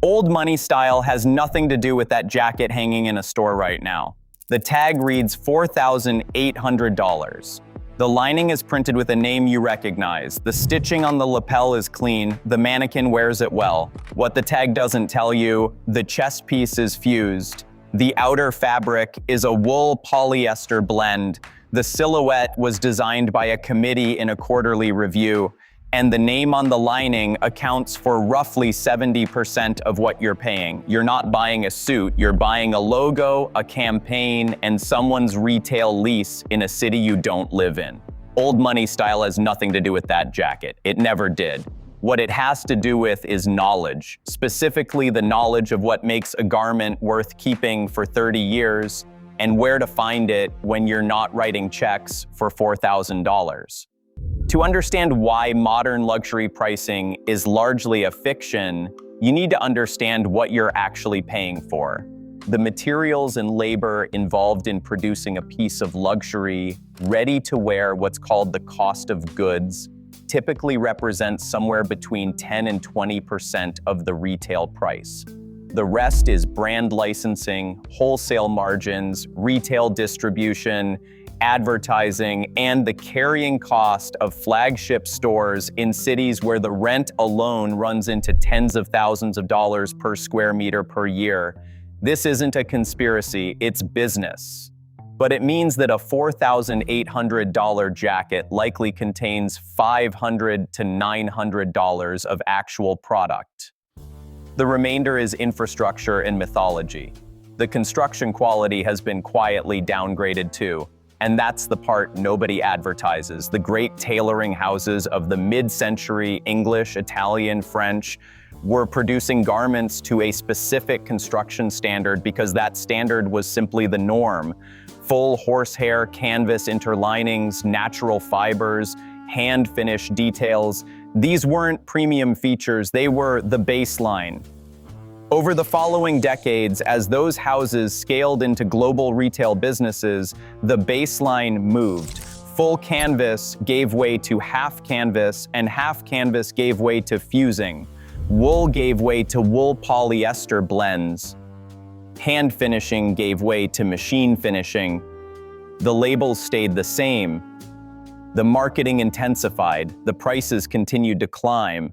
Old money style has nothing to do with that jacket hanging in a store right now. The tag reads $4,800. The lining is printed with a name you recognize. The stitching on the lapel is clean. The mannequin wears it well. What the tag doesn't tell you, the chest piece is fused. The outer fabric is a wool polyester blend. The silhouette was designed by a committee in a quarterly review, and the name on the lining accounts for roughly 70% of what you're paying. You're not buying a suit, you're buying a logo, a campaign, and someone's retail lease in a city you don't live in. Old money style has nothing to do with that jacket. It never did. What it has to do with is knowledge, specifically the knowledge of what makes a garment worth keeping for 30 years and where to find it when you're not writing checks for $4,000. To understand why modern luxury pricing is largely a fiction, you need to understand what you're actually paying for. The materials and labor involved in producing a piece of luxury, ready-to-wear, what's called the cost of goods, typically represents somewhere between 10 and 20% of the retail price. The rest is brand licensing, wholesale margins, retail distribution, advertising, and the carrying cost of flagship stores in cities where the rent alone runs into tens of thousands of dollars per square meter per year. This isn't a conspiracy, it's business. But it means that a $4,800 jacket likely contains $500 to $900 of actual product. The remainder is infrastructure and mythology. The construction quality has been quietly downgraded too. And that's the part nobody advertises. The great tailoring houses of the mid-century English, Italian, French were producing garments to a specific construction standard because that standard was simply the norm. Full horsehair, canvas interlinings, natural fibers, hand-finished details. These weren't premium features, they were the baseline. Over the following decades, as those houses scaled into global retail businesses, the baseline moved. Full canvas gave way to half canvas, and half canvas gave way to fusing. Wool gave way to wool polyester blends. Hand finishing gave way to machine finishing. The labels stayed the same. The marketing intensified. The prices continued to climb.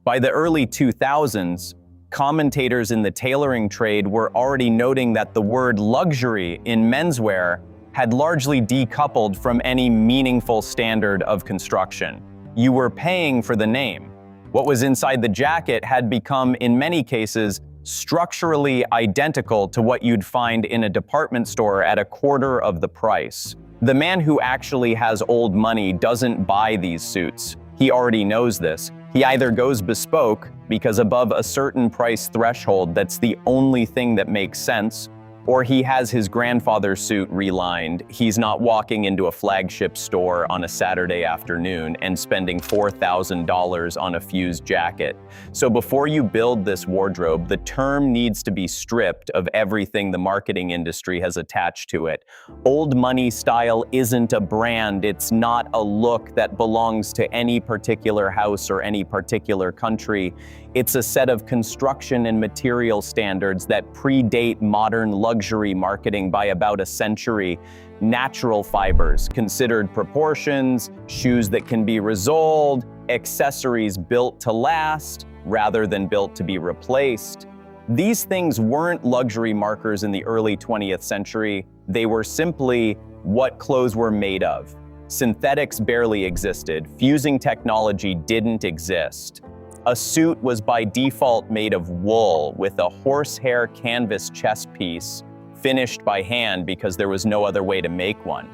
By the early 2000s, commentators in the tailoring trade were already noting that the word luxury in menswear had largely decoupled from any meaningful standard of construction. You were paying for the name. What was inside the jacket had become, in many cases, structurally identical to what you'd find in a department store at a quarter of the price. The man who actually has old money doesn't buy these suits. He already knows this. He either goes bespoke, because above a certain price threshold that's the only thing that makes sense, or he has his grandfather's suit relined. He's not walking into a flagship store on a Saturday afternoon and spending $4,000 on a fused jacket. So before you build this wardrobe, the term needs to be stripped of everything the marketing industry has attached to it. Old money style isn't a brand. It's not a look that belongs to any particular house or any particular country. It's a set of construction and material standards that predate modern luxury marketing by about a century. Natural fibers, considered proportions, shoes that can be resoled, accessories built to last rather than built to be replaced. These things weren't luxury markers in the early 20th century. They were simply what clothes were made of. Synthetics barely existed. Fusing technology didn't exist. A suit was by default made of wool with a horsehair canvas chest piece finished by hand because there was no other way to make one.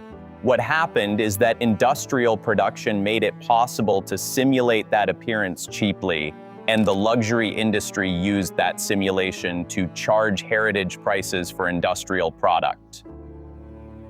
What happened is that industrial production made it possible to simulate that appearance cheaply, and the luxury industry used that simulation to charge heritage prices for industrial product.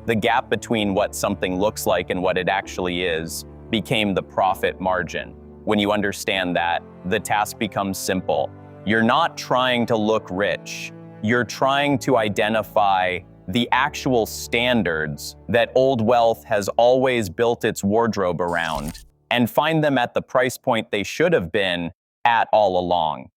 The gap between what something looks like and what it actually is became the profit margin. When you understand that, the task becomes simple. You're not trying to look rich. You're trying to identify the actual standards that old wealth has always built its wardrobe around and find them at the price point they should have been at all along.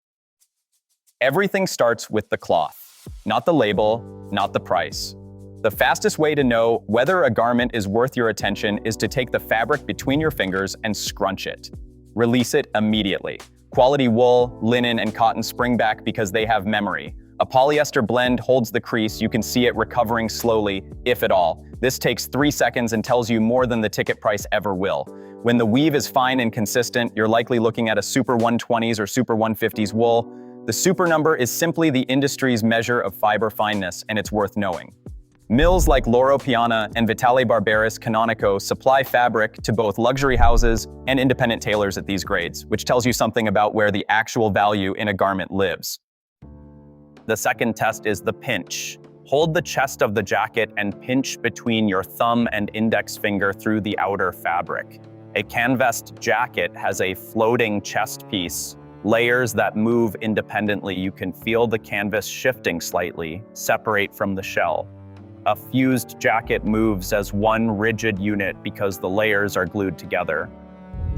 Everything starts with the cloth, not the label, not the price. The fastest way to know whether a garment is worth your attention is to take the fabric between your fingers and scrunch it. Release it immediately. Quality wool, linen, and cotton spring back because they have memory. A polyester blend holds the crease. You can see it recovering slowly, if at all. This takes 3 seconds and tells you more than the ticket price ever will. When the weave is fine and consistent, you're likely looking at a Super 120s or Super 150s wool. The super number is simply the industry's measure of fiber fineness, and it's worth knowing. Mills like Loro Piana and Vitale Barberis Canonico supply fabric to both luxury houses and independent tailors at these grades, which tells you something about where the actual value in a garment lives. The second test is the pinch. Hold the chest of the jacket and pinch between your thumb and index finger through the outer fabric. A canvased jacket has a floating chest piece, layers that move independently. You can feel the canvas shifting slightly, separate from the shell. A fused jacket moves as one rigid unit because the layers are glued together.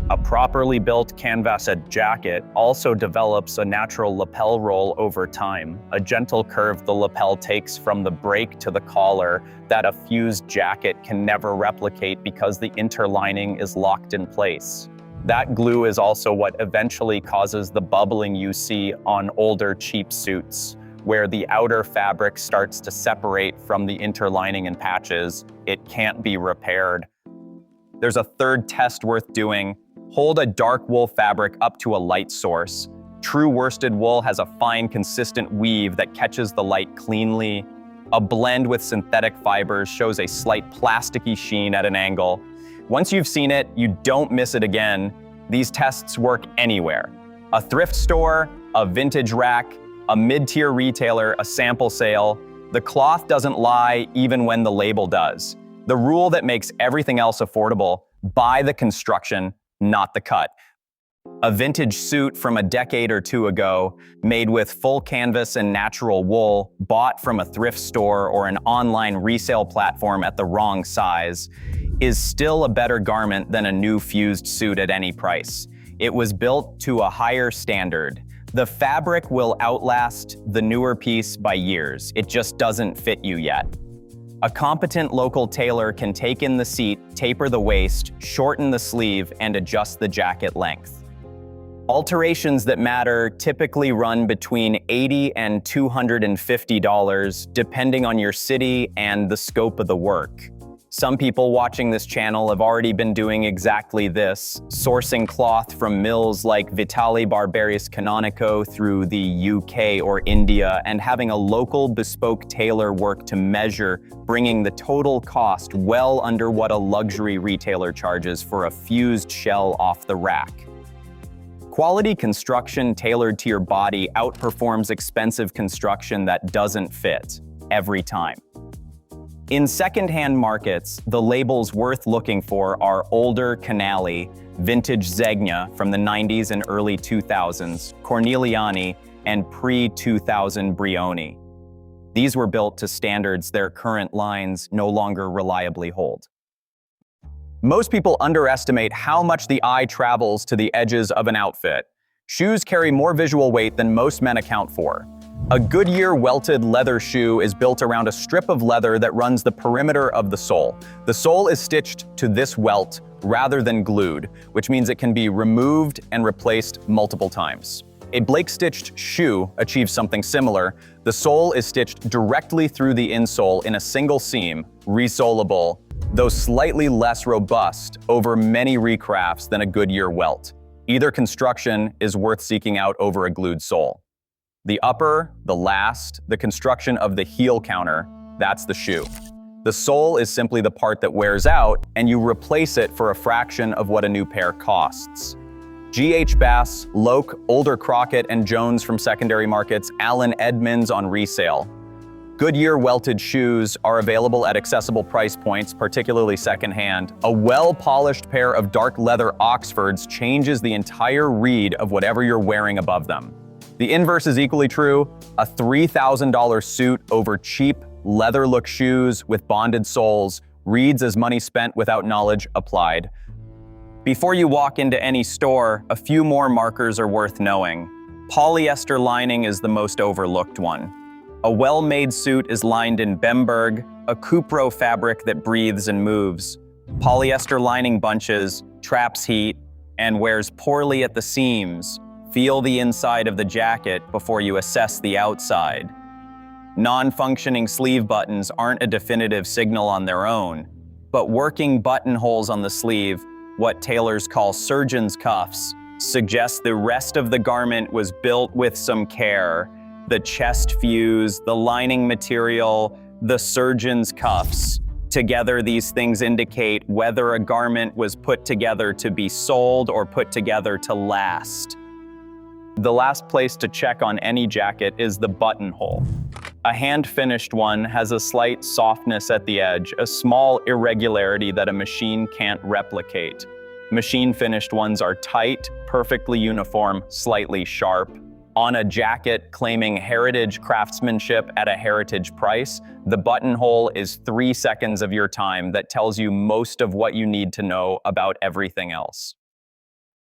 A properly built canvased jacket also develops a natural lapel roll over time, a gentle curve the lapel takes from the break to the collar that a fused jacket can never replicate because the interlining is locked in place. That glue is also what eventually causes the bubbling you see on older cheap suits, where the outer fabric starts to separate from the interlining in patches. It can't be repaired. There's a third test worth doing. Hold a dark wool fabric up to a light source. True worsted wool has a fine, consistent weave that catches the light cleanly. A blend with synthetic fibers shows a slight plasticky sheen at an angle. Once you've seen it, you don't miss it again. These tests work anywhere. A thrift store, a vintage rack, a mid-tier retailer, a sample sale. The cloth doesn't lie even when the label does. The rule that makes everything else affordable: buy the construction, not the cut. A vintage suit from a decade or two ago, made with full canvas and natural wool, bought from a thrift store or an online resale platform at the wrong size, is still a better garment than a new fused suit at any price. It was built to a higher standard. The fabric will outlast the newer piece by years. It just doesn't fit you yet. A competent local tailor can take in the seat, taper the waist, shorten the sleeve, and adjust the jacket length. Alterations that matter typically run between $80 and $250, depending on your city and the scope of the work. Some people watching this channel have already been doing exactly this, sourcing cloth from mills like Vitale Barberis Canonico through the UK or India and having a local bespoke tailor work to measure, bringing the total cost well under what a luxury retailer charges for a fused shell off the rack. Quality construction tailored to your body outperforms expensive construction that doesn't fit, every time. In secondhand markets, the labels worth looking for are older Canali, vintage Zegna from the 90s and early 2000s, Corneliani, and pre-2000 Brioni. These were built to standards their current lines no longer reliably hold. Most people underestimate how much the eye travels to the edges of an outfit. Shoes carry more visual weight than most men account for. A Goodyear welted leather shoe is built around a strip of leather that runs the perimeter of the sole. The sole is stitched to this welt rather than glued, which means it can be removed and replaced multiple times. A Blake-stitched shoe achieves something similar. The sole is stitched directly through the insole in a single seam, resolable, though slightly less robust over many recrafts than a Goodyear welt. Either construction is worth seeking out over a glued sole. The upper, the last, the construction of the heel counter, that's the shoe. The sole is simply the part that wears out, and you replace it for a fraction of what a new pair costs. G.H. Bass, Loke, Older Crockett, and Jones from secondary markets, Allen Edmonds on resale. Goodyear welted shoes are available at accessible price points, particularly secondhand. A well-polished pair of dark leather Oxfords changes the entire read of whatever you're wearing above them. The inverse is equally true. A $3,000 suit over cheap leather look shoes with bonded soles reads as money spent without knowledge applied. Before you walk into any store, a few more markers are worth knowing. Polyester lining is the most overlooked one. A well-made suit is lined in Bemberg, a cupro fabric that breathes and moves. Polyester lining bunches, traps heat, and wears poorly at the seams. Feel the inside of the jacket before you assess the outside. Non-functioning sleeve buttons aren't a definitive signal on their own, but working buttonholes on the sleeve, what tailors call surgeon's cuffs, suggest the rest of the garment was built with some care. The chest fuse, the lining material, the surgeon's cuffs. Together, these things indicate whether a garment was put together to be sold or put together to last. The last place to check on any jacket is the buttonhole. A hand-finished one has a slight softness at the edge, a small irregularity that a machine can't replicate. Machine-finished ones are tight, perfectly uniform, slightly sharp. On a jacket claiming heritage craftsmanship at a heritage price, the buttonhole is 3 seconds of your time that tells you most of what you need to know about everything else.